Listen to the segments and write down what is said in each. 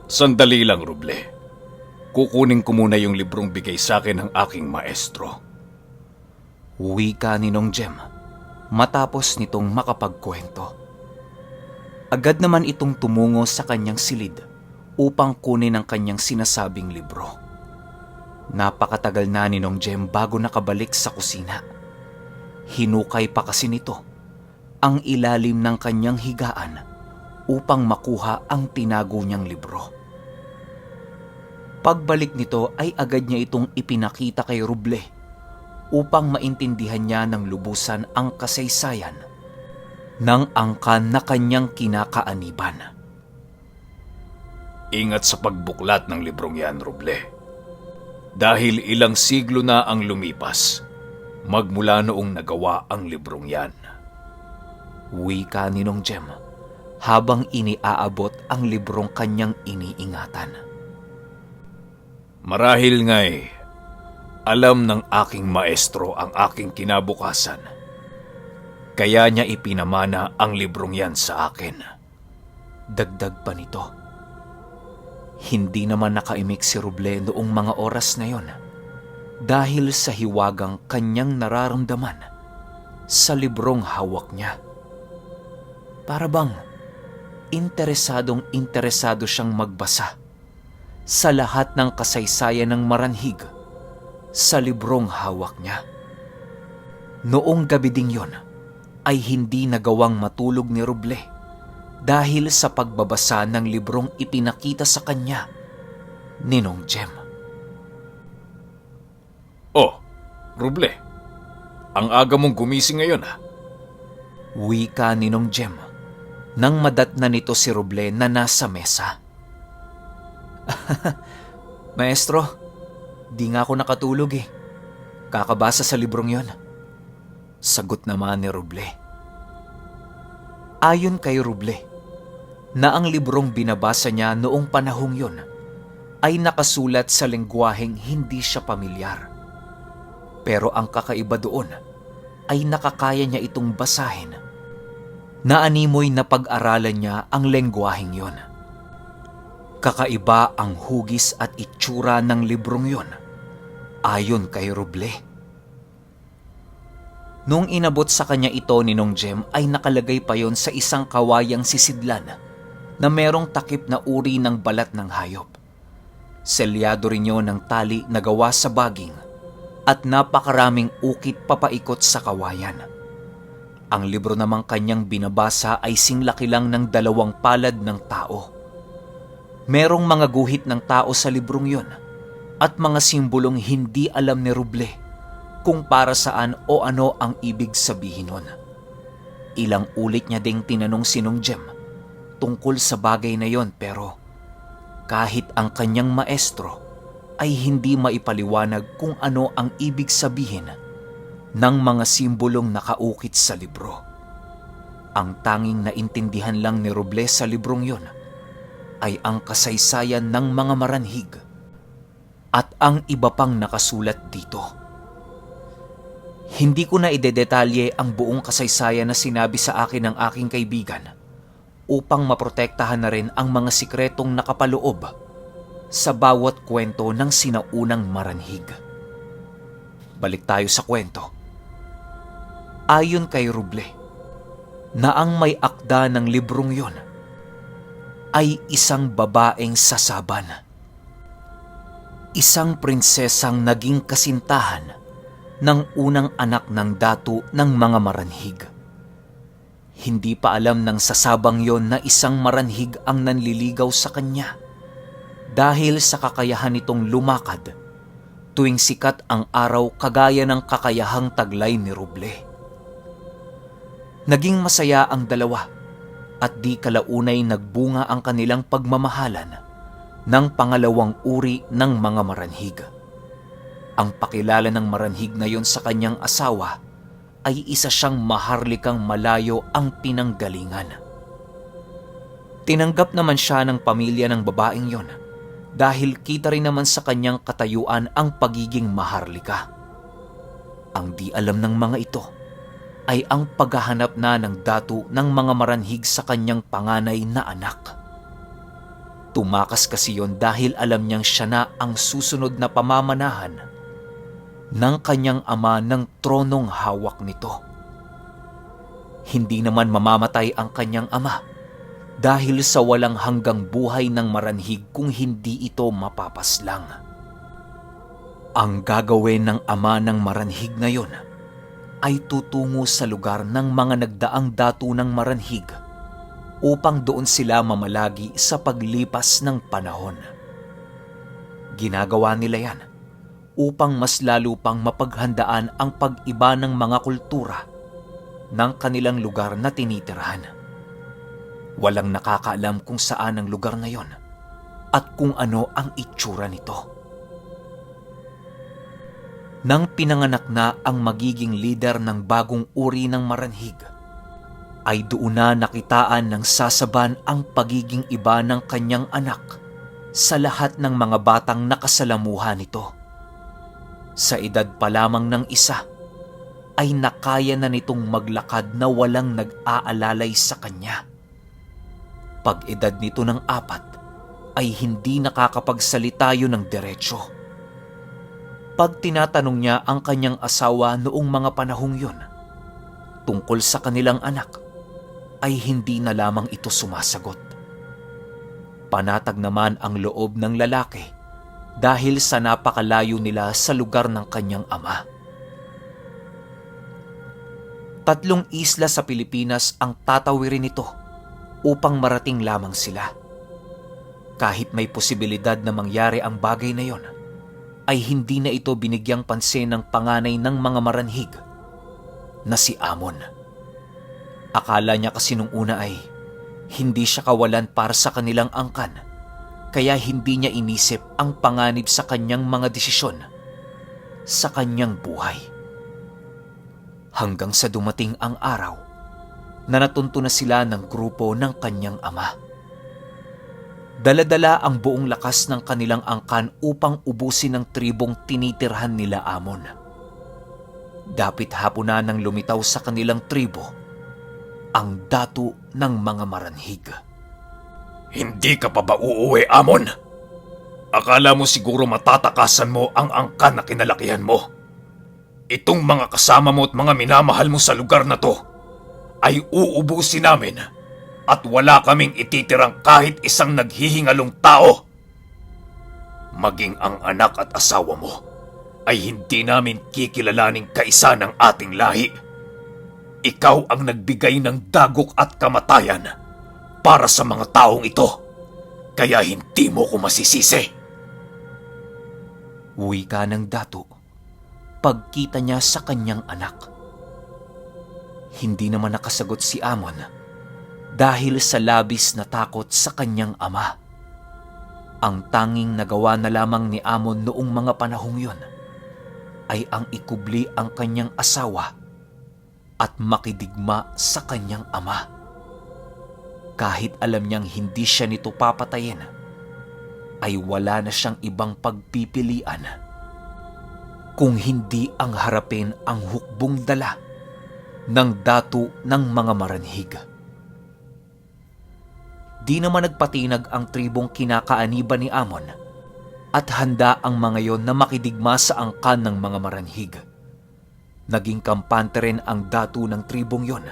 Sandali lang, Ruble. Kukunin ko muna yung librong bigay sa akin ng aking maestro. Wika ni Nong Jem matapos nitong makapagkwento. Agad naman itong tumungo sa kanyang silid upang kunin ang kanyang sinasabing libro. Napakatagal na ni Nong Jem bago nakabalik sa kusina. Hinukay pa kasi nito ang ilalim ng kanyang higaan upang makuha ang tinago niyang libro. Pagbalik nito ay agad niya itong ipinakita kay Ruble upang maintindihan niya ng lubusan ang kasaysayan ng angkan na kanyang kinakaaniban. Ingat sa pagbuklat ng librong yan, Ruble. Dahil ilang siglo na ang lumipas, magmula noong nagawa ang librong yan. Wika ni Nong Jem habang iniaabot ang librong kanyang iniingatan. Marahil nga'y alam ng aking maestro ang aking kinabukasan. Kaya niya ipinamana ang librong yan sa akin. Dagdag pa nito. Hindi naman nakaimik si Ruble noong mga oras na yon dahil sa hiwagang kanyang nararamdaman sa librong hawak niya. Para bang interesado siyang magbasa sa lahat ng kasaysayan ng maranhig sa librong hawak niya. Noong gabi ding yon ay hindi nagawang matulog ni Ruble dahil sa pagbabasa ng librong ipinakita sa kanya ni Nong Jem. Oh, Ruble, ang aga mong gumising ngayon ha? Wika ni Nong Jem nang madatna nito si Ruble na nasa mesa. Maestro, di nga ako nakatulog eh. Kakabasa sa librong yon. Sagot naman ni Ruble. Ayon kay Ruble, na ang librong binabasa niya noong panahong yon ay nakasulat sa lengguwaheng hindi siya pamilyar. Pero ang kakaiba doon ay nakakaya niya itong basahin. Naanimoy na pag-aralan niya ang lengguwaheng yon. Kakaiba ang hugis at itsura ng librong yon, ayon kay Ruble. Nung inabot sa kanya ito ni Nong Jem ay nakalagay pa yon sa isang kawayang sisidlan na merong takip na uri ng balat ng hayop. Selyado rin yon ng tali na gawa sa baging at napakaraming ukit papaikot sa kawayan. Ang libro namang kanyang binabasa ay singlaki lang ng 2 palad ng tao. Merong mga guhit ng tao sa librong yon at mga simbolong hindi alam ni Ruble kung para saan o ano ang ibig sabihin nun. Ilang ulit niya ding tinanong si Nong Jem tungkol sa bagay na yon pero kahit ang kanyang maestro ay hindi maipaliwanag kung ano ang ibig sabihin ng mga simbolong nakaukit sa libro. Ang tanging naintindihan lang ni Ruble sa librong yon ay ang kasaysayan ng mga maranhig at ang iba pang nakasulat dito. Hindi ko na idedetalye ang buong kasaysayan na sinabi sa akin ng aking kaibigan upang maprotektahan na rin ang mga sikretong nakapaloob sa bawat kwento ng sinaunang maranhig. Balik tayo sa kwento. Ayon kay Ruble, na ang may akda ng librong yon ay isang babaeng sasaban. Isang prinsesang naging kasintahan ng unang anak ng datu ng mga maranhig. Hindi pa alam ng sasabang yon na isang maranhig ang nanliligaw sa kanya dahil sa kakayahan nitong lumakad tuwing sikat ang araw kagaya ng kakayahang taglay ni Ruble. Naging masaya ang dalawa at di kalaunay nagbunga ang kanilang pagmamahalan ng pangalawang uri ng mga maranhig. Ang pakilala ng maranhig na yon sa kanyang asawa ay isa siyang maharlikang malayo ang pinanggalingan. Tinanggap naman siya ng pamilya ng babaeng yon dahil kita rin naman sa kanyang katayuan ang pagiging maharlika. Ang di alam ng mga ito ay ang paghahanap na ng datu ng mga maranhig sa kanyang panganay na anak. Tumakas kasi yon dahil alam niyang siya na ang susunod na pamamanahan ng kanyang ama ng tronong hawak nito. Hindi naman mamamatay ang kanyang ama dahil sa walang hanggang buhay ng maranhig kung hindi ito mapapaslang. Ang gagawin ng ama ng maranhig ngayon ay tutungo sa lugar ng mga nagdaang datu ng maranhig upang doon sila mamalagi sa paglipas ng panahon. Ginagawa nila yan upang mas lalo pang mapaghandaan ang pag-iba ng mga kultura ng kanilang lugar na tinitirhan. Walang nakakaalam kung saan ang lugar na yon at kung ano ang itsura nito. Nang pinanganak na ang magiging lider ng bagong uri ng maranhig, ay doon na nakitaan ng sasaban ang pagiging iba ng kanyang anak sa lahat ng mga batang nakasalamuhan nito. Sa edad pa lamang ng isa, ay nakaya na nitong maglakad na walang nag-aalalay sa kanya. Pag-edad nito ng 4, ay hindi nakakapagsalita yun ng diretsyo. Pag tinatanong niya ang kanyang asawa noong mga panahong yun tungkol sa kanilang anak, ay hindi na lamang ito sumasagot. Panatag naman ang loob ng lalaki dahil sa napakalayo nila sa lugar ng kanyang ama. 3 isla sa Pilipinas ang tatawirin nito upang marating lamang sila. Kahit may posibilidad na mangyari ang bagay na yon, ay hindi na ito binigyang pansin ng panganay ng mga maranhig na si Amon. Akala niya kasi nung una ay hindi siya kawalan para sa kanilang angkan, kaya hindi niya inisip ang panganib sa kanyang mga desisyon sa kanyang buhay. Hanggang sa dumating ang araw na natunto na sila ng grupo ng kanyang ama. Dala-dala ang buong lakas ng kanilang angkan upang ubusin ang tribong tinitirhan nila Amon. Dapit hapon na nang lumitaw sa kanilang tribo ang datu ng mga maranhig. Hindi ka pa ba uuwi, Amon? Akala mo siguro matatakasan mo ang angkan na kinalakihan mo. Itong mga kasama mo at mga minamahal mo sa lugar na to ay uubusin namin at wala kaming ititirang kahit isang naghihingalong tao. Maging ang anak at asawa mo ay hindi namin kikilalaning kaisa ng ating lahi. Ikaw ang nagbigay ng dagok at kamatayan para sa mga taong ito, kaya hindi mo ko masisisi. Wika ng datu pagkita niya sa kanyang anak. Hindi naman nakasagot si Amon dahil sa labis na takot sa kanyang ama. Ang tanging nagawa na lamang ni Amon noong mga panahong yon ay ang ikubli ang kanyang asawa at makidigma sa kanyang ama. Kahit alam niyang hindi siya nito papatayin, ay wala na siyang ibang pagpipilian kung hindi ang harapin ang hukbong dala ng datu ng mga maranhig. Di naman nagpatinag ang tribong kinakaaniban ni Amon at handa ang mga yon na makidigma sa angkan ng mga maranhig. Naging kampante rin ang datu ng tribong yon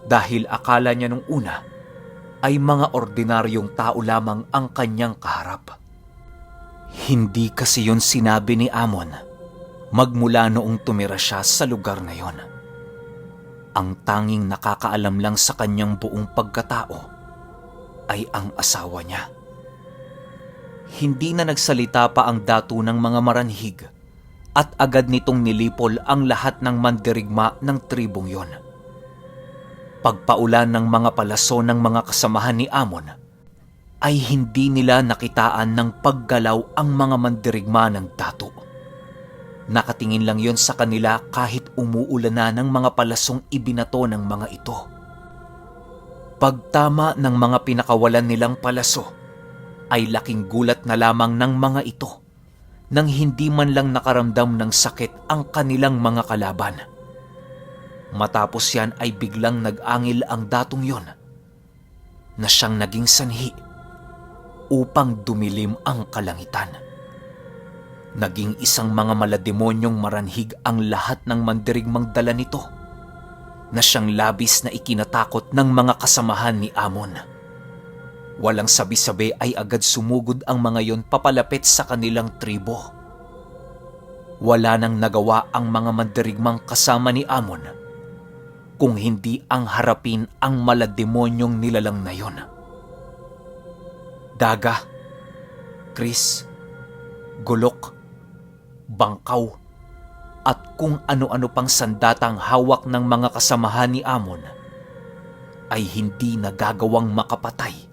dahil akala niya nung una ay mga ordinaryong tao lamang ang kanyang kaharap. Hindi kasi yon sinabi ni Amon magmula noong tumira siya sa lugar na yon. Ang tanging nakakaalam lang sa kanyang buong pagkatao ay ang asawa niya. Hindi na nagsalita pa ang datu ng mga maranhig at agad nitong nilipol ang lahat ng mandirigma ng tribong yon. Pagpaulan ng mga palaso ng mga kasamahan ni Amon, ay hindi nila nakitaan ng paggalaw ang mga mandirigma ng datu. Nakatingin lang yon sa kanila kahit umuulan na ng mga palasong ibinato ng mga ito. Pagtama ng mga pinakawalan nilang palaso, ay laking gulat na lamang ng mga ito nang hindi man lang nakaramdam ng sakit ang kanilang mga kalaban. Matapos yan ay biglang nag-angil ang datong yon na siyang naging sanhi upang dumilim ang kalangitan. Naging isang mga malademonyong maranhig ang lahat ng mandirigmang dala nito, na siyang labis na ikinatakot ng mga kasamahan ni Amon. Walang sabi-sabi ay agad sumugod ang mga yon papalapit sa kanilang tribo. Wala nang nagawa ang mga mandirigmang kasama ni Amon kung hindi ang harapin ang malademonyong nilalang na yon. Daga, Kris, Golok, Bangkaw, at kung ano-ano pang sandatang hawak ng mga kasamahan ni Amon ay hindi nagagawang makapatay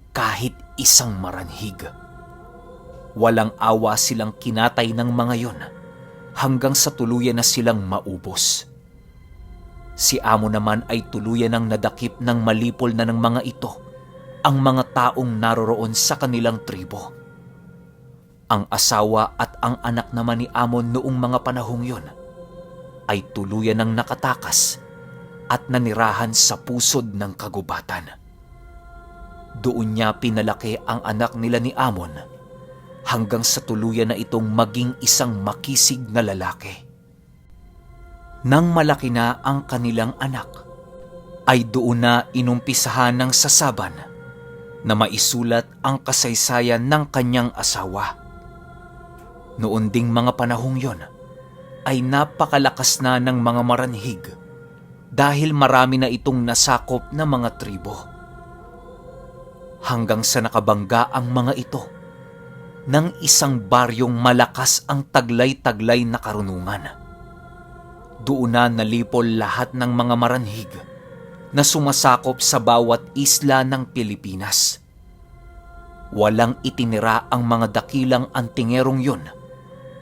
kahit isang maranhig. Walang awa silang kinatay ng mga yon hanggang sa tuluyan na silang maubos. Si Amon naman ay tuluyan ng nadakip ng malipol na ng mga ito ang mga taong naroroon sa kanilang tribo. Ang asawa at ang anak naman ni Amon noong mga panahong yon ay tuluyan ng nakatakas at nanirahan sa pusod ng kagubatan. Doon niya pinalaki ang anak nila ni Amon hanggang sa tuluyan na itong maging isang makisig na lalaki. Nang malaki na ang kanilang anak, ay doon na inumpisahan ng sasaban na maisulat ang kasaysayan ng kanyang asawa. Noon ding mga panahong yon ay napakalakas na ng mga maranhig dahil marami na itong nasakop na mga tribo. Hanggang sa nakabangga ang mga ito ng isang baryong malakas ang taglay-taglay na karunungan. Doon na nalipol lahat ng mga maranhig na sumasakop sa bawat isla ng Pilipinas. Walang itinira ang mga dakilang antingerong yon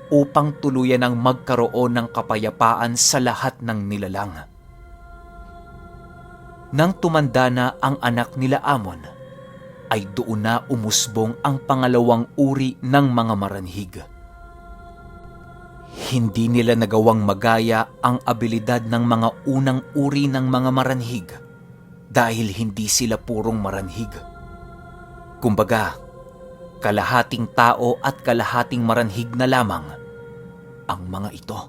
upang tuluyan ang magkaroon ng kapayapaan sa lahat ng nilalang. Nang tumanda na ang anak nila Amon, ay doon na umusbong ang pangalawang uri ng mga maranhig. Hindi nila nagawang magaya ang abilidad ng mga unang uri ng mga maranhig dahil hindi sila purong maranhig. Kumbaga, kalahating tao at kalahating maranhig na lamang ang mga ito.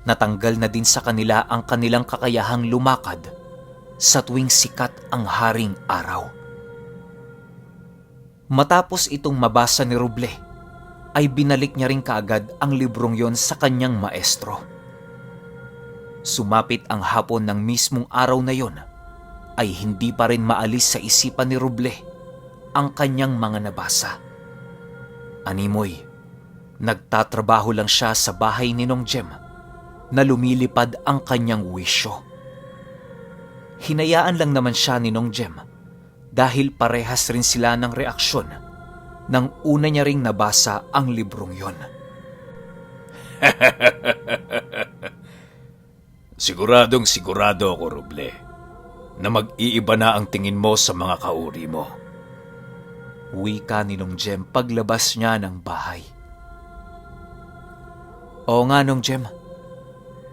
Natanggal na din sa kanila ang kanilang kakayahang lumakad sa tuwing sikat ang haring araw. Matapos itong mabasa ni Roble, ay binalik niya rin kaagad ang librong yon sa kanyang maestro. Sumapit ang hapon ng mismong araw na yon, ay hindi pa rin maalis sa isipan ni Roble ang kanyang mga nabasa. Animoy, nagtatrabaho lang siya sa bahay ni Nong Jem na lumilipad ang kanyang wisyo. Hinayaan lang naman siya ni Nong Jem dahil parehas rin sila ng reaksyon nang una niya ring nabasa ang librong yon. Siguradong sigurado ako, Roble, na mag-iiba na ang tingin mo sa mga kauri mo. Wika ni Nong Jem paglabas niya ng bahay. Oo nga, Nong Jem.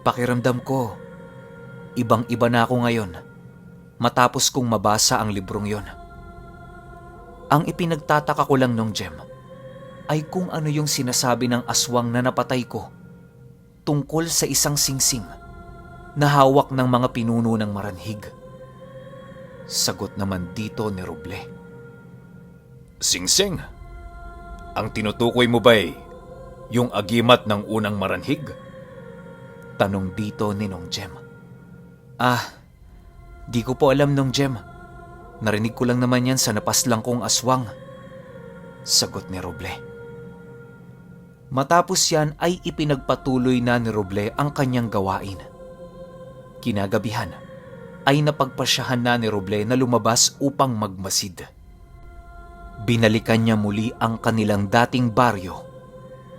Pakiramdam ko, ibang-iba na ako ngayon matapos kong mabasa ang librong yon. Ang ipinagtataka ko lang, Nong Jem, ay kung ano yung sinasabi ng aswang na napatay ko tungkol sa isang singsing na hawak ng mga pinuno ng maranhig. Sagot naman dito ni Roble. Singsing? Ang tinutukoy mo ba'y yung agimat ng unang maranhig? Tanong dito ni Nong Jem. Di ko po alam, Nong Jem. Narinig ko lang naman yan sa napaslang kong aswang. Sagot ni Roble. Matapos yan ay ipinagpatuloy na ni Roble ang kanyang gawain. Kinagabihan ay napagpasyahan na ni Roble na lumabas upang magmasid. Binalikan niya muli ang kanilang dating baryo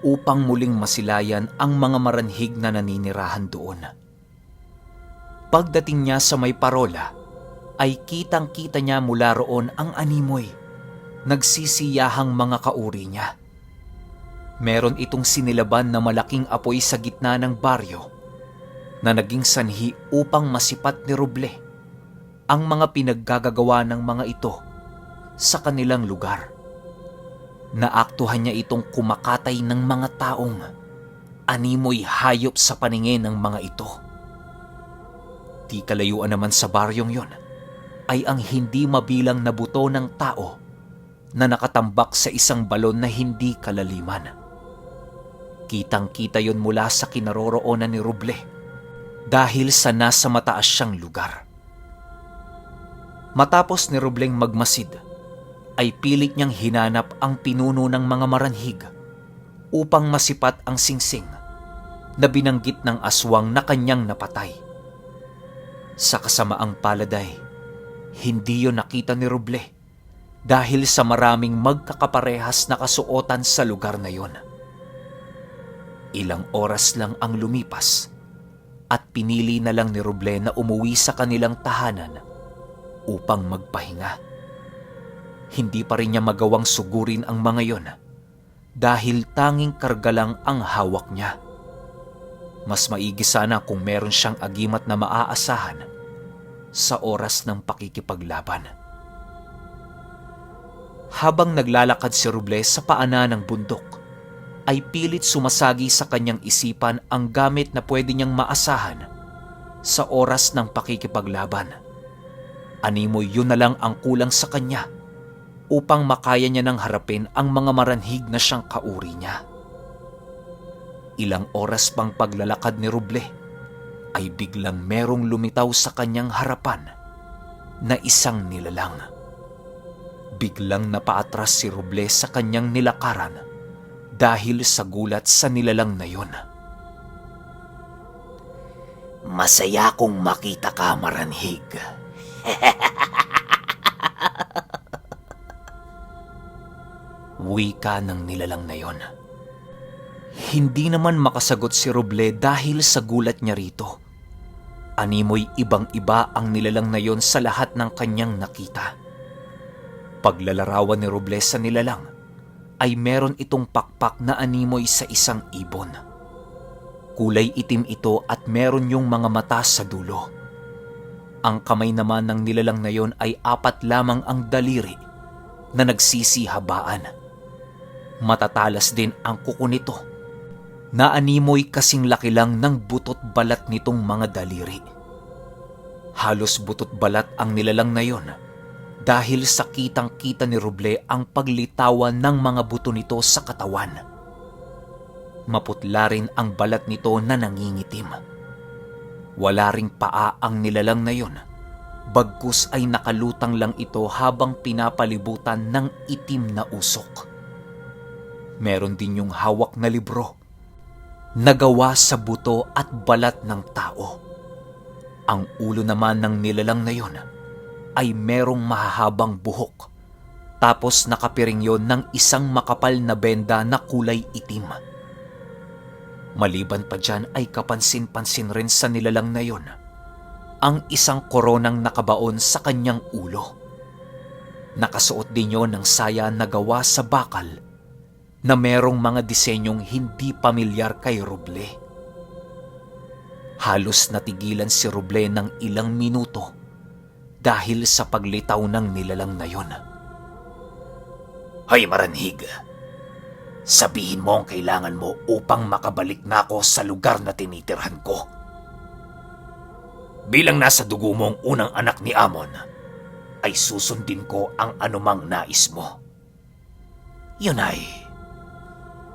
upang muling masilayan ang mga maranhig na naninirahan doon. Pagdating niya sa may parola, ay kitang-kita niya mula roon ang animoy, nagsisiyahang mga kauri niya. Meron itong sinilaban na malaking apoy sa gitna ng baryo na naging sanhi upang masipat ni Roble ang mga pinaggagawa ng mga ito sa kanilang lugar. Naaktuhan niya itong kumakatay ng mga taong animoy hayop sa paningin ng mga ito. Di kalayuan naman sa baryong yon ay ang hindi mabilang na buto ng tao na nakatambak sa isang balon na hindi kalaliman. Kitang-kita yon mula sa kinaroroonan ni Roble dahil sa nasa mataas siyang lugar. Matapos ni Robleng magmasid, ay pilit niyang hinanap ang pinuno ng mga maranhig upang masipat ang singsing na binanggit ng aswang na kanyang napatay. Sa kasamaang paladay, hindi yon nakita ni Roble dahil sa maraming magkakaparehas na kasuotan sa lugar na yon. Ilang oras lang ang lumipas at pinili na lang ni Roble na umuwi sa kanilang tahanan upang magpahinga. Hindi pa rin niya magawang sugurin ang mga yon dahil tanging karga lang ang hawak niya. Mas maigi sana kung meron siyang agimat na maaasahan sa oras ng pakikipaglaban. Habang naglalakad si Roble sa paanan ng bundok, ay pilit sumasagi sa kanyang isipan ang gamit na pwede niyang maasahan sa oras ng pakikipaglaban. Animoy yun na lang ang kulang sa kanya upang makaya niya nang harapin ang mga maranhig na siyang kauri niya. Ilang oras pang paglalakad ni Roble ay biglang merong lumitaw sa kanyang harapan na isang nilalang. Biglang napaatras si Roble sa kanyang nilakaran dahil sa gulat sa nilalang na yun. Masaya kong makita ka, maranhig. Wika ng nilalang na yon. Hindi naman makasagot si Roble dahil sa gulat niya rito. Animoy ibang-iba ang nilalang na yon sa lahat ng kanyang nakita. Paglalarawan ni Roble sa nilalang, ay meron itong pakpak na animoy sa isang ibon. Kulay itim ito at meron yung mga mata sa dulo. Ang kamay naman ng nilalang na yon ay 4 lamang ang daliri na nagsisihabaan. Matatalas din ang kuko nito na animoy kasing laki lang ng butot balat nitong mga daliri. Halos butot balat ang nilalang na yon dahil sa kitang-kita ni Roble ang paglitawan ng mga buto nito sa katawan. Maputla rin ang balat nito na nangingitim. Wala ring paa ang nilalang na yon, bagkus ay nakalutang lang ito habang pinapalibutan ng itim na usok. Meron din yung hawak na libro na gawa sa buto at balat ng tao. Ang ulo naman ng nilalang na yon ay merong mahahabang buhok, tapos nakapiring yon ng isang makapal na benda na kulay itim. Maliban pa dyan ay kapansin-pansin rin sa nilalang na yon ang isang koronang nakabaon sa kanyang ulo. Nakasuot din yon ng saya na gawa sa bakal na merong mga disenyong hindi pamilyar kay Roble. Halos natigilan si Roble ng ilang minuto dahil sa paglitaw ng nilalang na yon. Hoy, maranhig. Sabihin mo ang kailangan mo upang makabalik na ako sa lugar na tinitirhan ko. Bilang nasa dugo mo ang unang anak ni Amon, ay susundin ko ang anumang nais mo. Yun ay,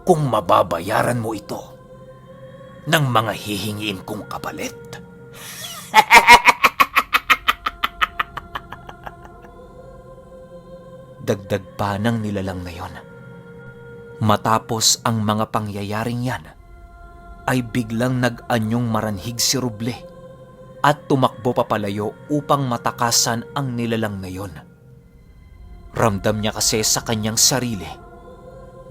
kung mababayaran mo ito ng mga hihingiin kong kapalit. Dagdag pa ng nilalang na yon. Matapos ang mga pangyayaring yan, ay biglang nag-anyong maranhig si Roble at tumakbo papalayo upang matakasan ang nilalang na yon. Ramdam niya kasi sa kanyang sarili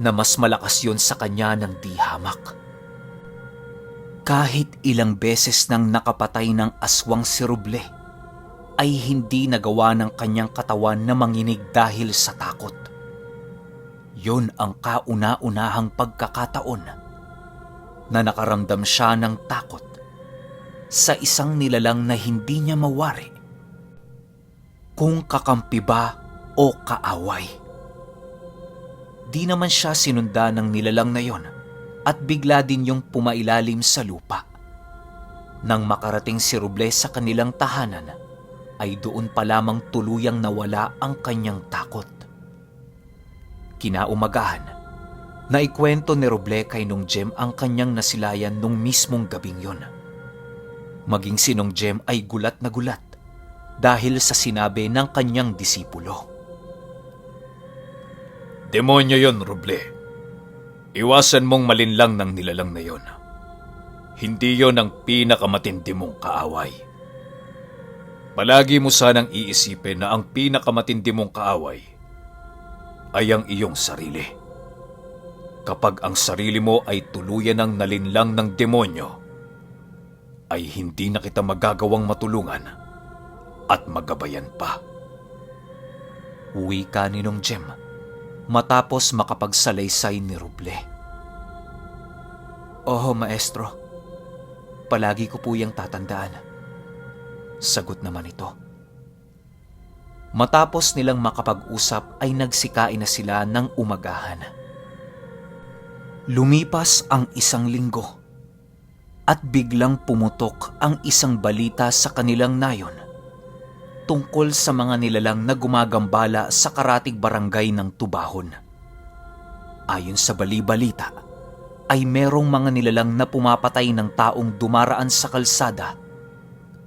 na mas malakas yon sa kanya ng di hamak. Kahit ilang beses nang nakapatay ng aswang si Roble, ay hindi nagawa ng kanyang katawan na manginig dahil sa takot. Yun ang kauna-unahang pagkakataon na nakaramdam siya ng takot sa isang nilalang na hindi niya mawari kung kakampi ba o kaaway. Di naman siya sinunda ng nilalang na yon at bigla din yung pumailalim sa lupa. Nang makarating si Roble sa kanilang tahanan, ay doon pa lamang tuluyang nawala ang kanyang takot. Kinaumagahan, naikwento ni Roble kay Nong Jem ang kanyang nasilayan nung mismong gabing yon. Maging si Nong Jem ay gulat na gulat dahil sa sinabi ng kanyang disipulo. Demonyo yon, Roble. Iwasan mong malinlang ng nilalang na yon. Hindi yon ang pinakamatindi mong kaaway. Palagi mo sanang iisipin na ang pinakamatindi mong kaaway ay ang iyong sarili. Kapag ang sarili mo ay tuluyan ng nalinlang ng demonyo, ay hindi na kita magagawang matulungan at magabayan pa. Wika ni Nong Jem matapos makapagsalaysay ni Roble. Oho, maestro. Palagi ko po yung tatandaan. Sagot naman ito. Matapos nilang makapag-usap ay nagsikain na sila ng umagahan. Lumipas ang 1 linggo at biglang pumutok ang isang balita sa kanilang nayon tungkol sa mga nilalang na gumagambala sa karatig barangay ng Tubahon. Ayon sa bali-balita, ay merong mga nilalang na pumapatay ng taong dumaraan sa kalsada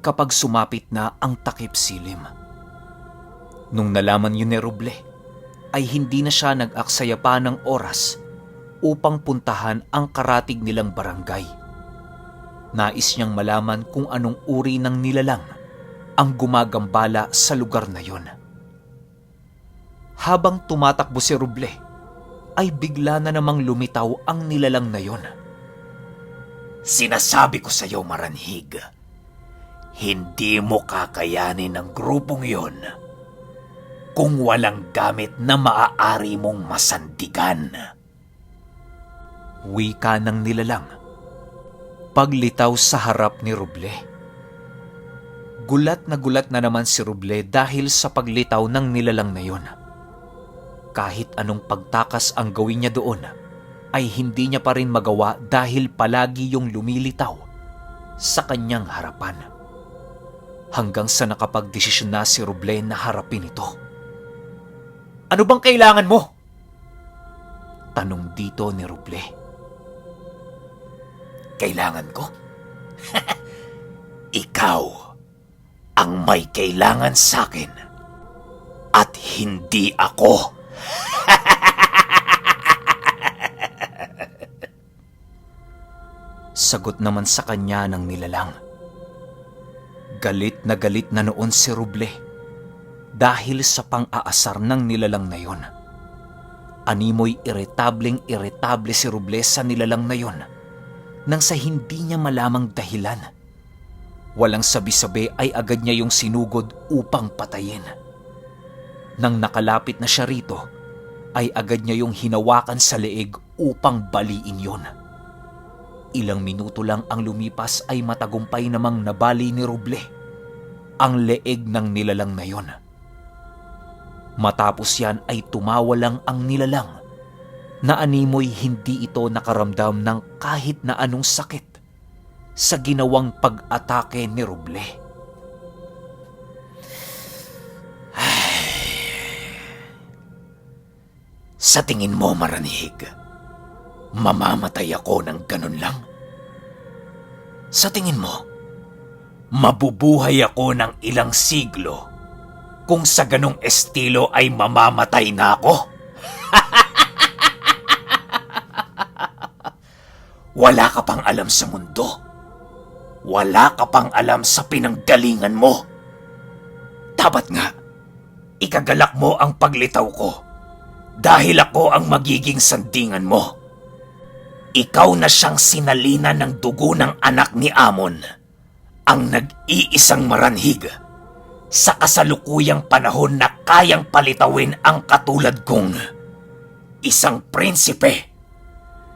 kapag sumapit na ang takip silim. Nung nalaman yun ni Roble, ay hindi na siya nag-aksaya pa ng oras upang puntahan ang karatig nilang barangay. Nais niyang malaman kung anong uri ng nilalang ang gumagambala sa lugar na yon. Habang tumatakbo si Roble, ay bigla na namang lumitaw ang nilalang na yon. Sinasabi ko sa iyo, Maranhig, hindi mo kakayanin ng grupong yon kung walang gamit na maaari mong masandigan. Wika ng nilalang, paglitaw sa harap ni Roble. Gulat na naman si Roble dahil sa paglitaw ng nilalang na yon. Kahit anong pagtakas ang gawin niya doon, ay hindi niya pa rin magawa dahil palagi yung lumilitaw sa kanyang harapan. Hanggang sa nakapagdesisyon na si Roble na harapin ito. Ano bang kailangan mo? Tanong dito ni Roble. Kailangan ko? Ikaw ang may kailangan sa akin at hindi ako. Sagot naman sa kanya ng nilalang. Galit na noon si Roble dahil sa pang-aasar ng nilalang na yon. Animoy iritable si Roble sa nilalang na yon nang sa hindi niya malamang dahilan. Walang sabi-sabi ay agad niya yung sinugod upang patayin. Nang nakalapit na siya rito, ay agad niya yung hinawakan sa leeg upang baliin yon. Ilang minuto lang ang lumipas ay matagumpay namang nabali ni Roble ang leeg ng nilalang na yon. Matapos yan ay tumawa lang ang nilalang na animoy hindi ito nakaramdam ng kahit na anong sakit sa ginawang pag-atake ni Roble. Sa tingin mo, Maranhig, mamamatay ako ng ganun lang? Sa tingin mo, mabubuhay ako ng ilang siglo kung sa ganong estilo ay mamamatay na ako? Wala ka pang alam sa mundo. Wala ka pang alam sa pinanggalingan mo. Dapat nga, ikagalak mo ang paglitaw ko dahil ako ang magiging sandingan mo. Ikaw na siyang sinalina ng dugo ng anak ni Amon, ang nag-iisang Maranhig sa kasalukuyang panahon na kayang palitawin ang katulad kong isang prinsipe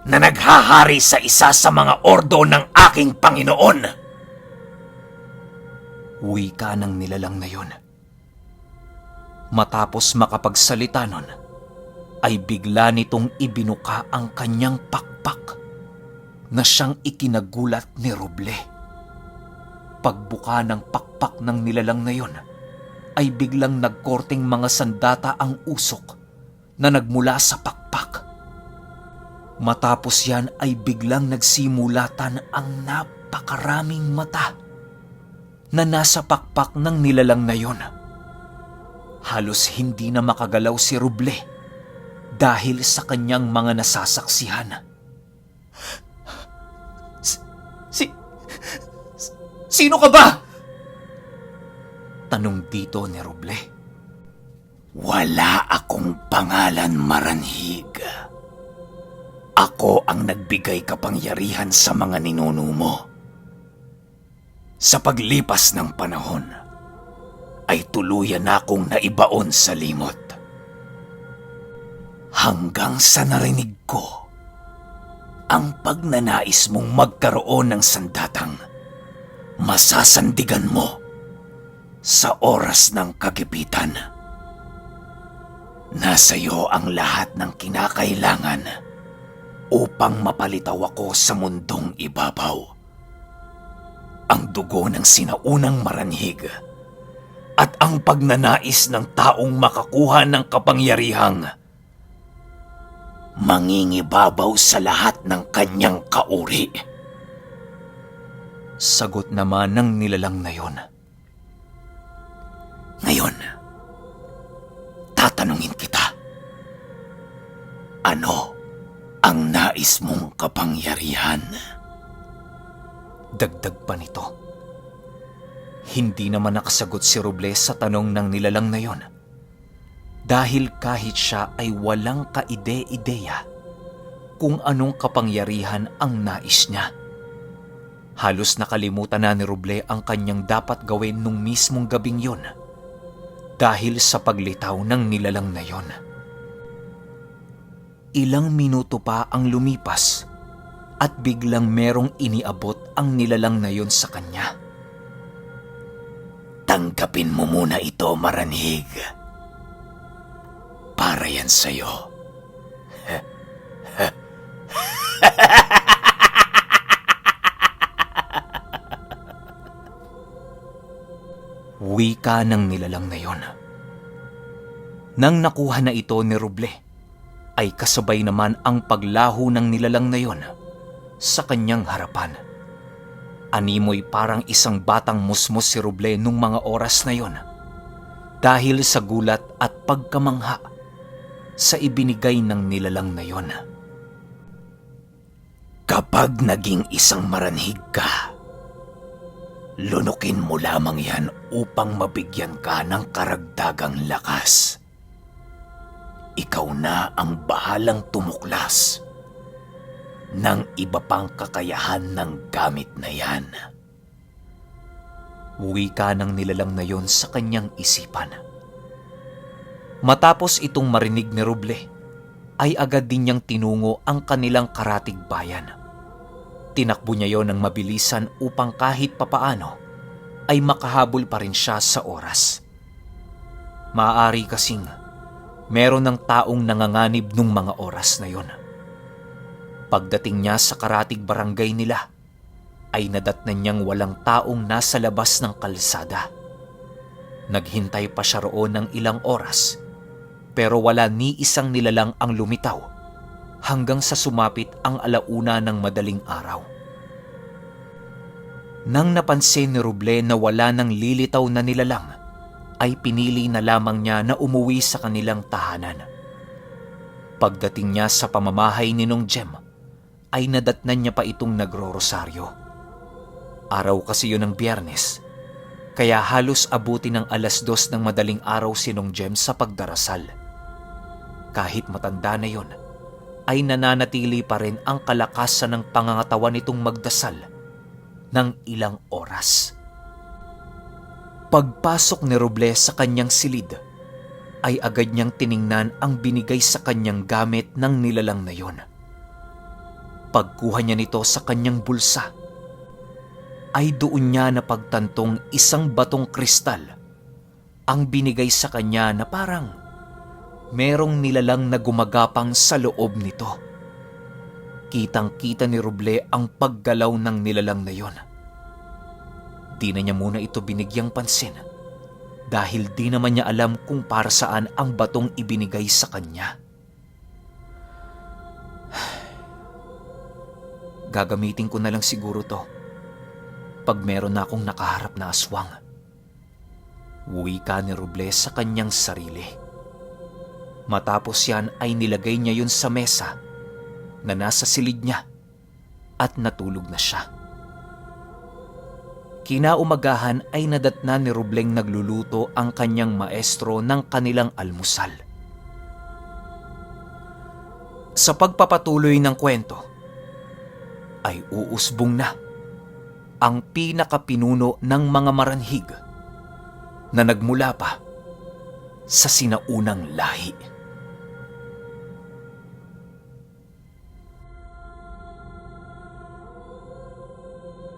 na naghahari sa isa sa mga ordo ng aking Panginoon. Wika ng nilalang na yon. Matapos makapagsalita nun, ay bigla nitong ibinuka ang kanyang pakpak na siyang ikinagulat ni Roble. Pagbuka ng pakpak ng nilalang na yon, ay biglang nagkorting mga sandata ang usok na nagmula sa pakpak. Matapos yan ay biglang nagsimulatan ang napakaraming mata na nasa pakpak ng nilalang na yon. Halos hindi na makagalaw si Roble dahil sa kanyang mga nasasaksihan. Sino ka ba? Tanong dito ni Roble. Wala akong pangalan, Maranhig. Ako ang nagbigay kapangyarihan sa mga ninuno mo. Sa paglipas ng panahon, ay tuluyan akong naibaon sa limot. Hanggang sa narinig ko ang pagnanais mong magkaroon ng sandatang masasandigan mo sa oras ng kagipitan. Nasa iyo ang lahat ng kinakailangan upang mapalitaw ako sa mundong ibabaw. Ang dugo ng sinaunang Maranhig at ang pagnanais ng taong makakuha ng kapangyarihang mangingibabaw sa lahat ng kanyang kauri. Sagot naman ng nilalang na yon. Ngayon, tatanungin kita. Ano ang nais mong kapangyarihan? Dagdag pa nito. Hindi naman nakasagot si Roble sa tanong ng nilalang na yon. Dahil kahit siya ay walang kaide-ideya kung anong kapangyarihan ang nais niya. Halos nakalimutan na ni Roble ang kanyang dapat gawin nung mismong gabing yon dahil sa paglitaw ng nilalang na yon. Ilang minuto pa ang lumipas at biglang merong iniabot ang nilalang na yon sa kanya. Tanggapin mo muna ito, Maranhig. Para yan sa'yo. Wika ng nilalang na yon. Nang nakuha na ito ni Roble, ay kasabay naman ang paglaho ng nilalang na yon sa kanyang harapan. Animoy parang isang batang musmos si Roble nung mga oras na yon dahil sa gulat at pagkamangha sa ibinigay ng nilalang na yon. Kapag naging isang Maranhig ka, lunukin mo lamang yan upang mabigyan ka ng karagdagang lakas. Ikaw na ang bahalang tumuklas ng iba pang kakayahan ng gamit na yan. Wika ng nilalang na yon sa kanyang isipan. Matapos itong marinig ni Roble, ay agad din niyang tinungo ang kanilang karatig bayan. Tinakbo niya yon ng mabilisan upang kahit papaano ay makahabol pa rin siya sa oras. Maaari kasing meron ng taong nanganganib nung mga oras na yon. Pagdating niya sa karatig barangay nila, ay nadatnan niyang walang taong nasa labas ng kalsada. Naghintay pa siya roon ng ilang oras, pero wala ni isang nilalang ang lumitaw hanggang sa sumapit ang alauna ng madaling araw. Nang napansin ni Roble na wala nang lilitaw na nilalang, ay pinili na lamang niya na umuwi sa kanilang tahanan. Pagdating niya sa pamamahay ni Nong Jem, ay nadatnan niya pa itong nagro-rosaryo. Araw kasi yun ng Biyernes, kaya halos abuti ng 2:00 ng madaling araw si Nong Jem sa pagdarasal. Kahit matanda na yon, ay nananatili pa rin ang kalakasan ng pangangatawan nitong magdasal ng ilang oras. Pagpasok ni Roble sa kanyang silid, ay agad niyang tiningnan ang binigay sa kanyang gamit ng nilalang na yon. Pagkuha niya nito sa kanyang bulsa, ay doon niya napagtantong isang batong kristal ang binigay sa kanya na parang merong nilalang na gumagapang sa loob nito. Kitang-kita ni Roble ang paggalaw ng nilalang na yon. Di na niya muna ito binigyang pansin dahil di naman niya alam kung para saan ang batong ibinigay sa kanya. Gagamitin ko na lang siguro to pag meron na akong nakaharap na aswang. Wika ni Roble sa kanyang sarili. Matapos yan ay nilagay niya yun sa mesa na nasa silid niya at natulog na siya. Kinaumagahan ay nadatna ni Robleng nagluluto ang kanyang maestro ng kanilang almusal. Sa pagpapatuloy ng kwento, ay uusbong na ang pinakapinuno ng mga maranhig na nagmula pa sa sinaunang lahi.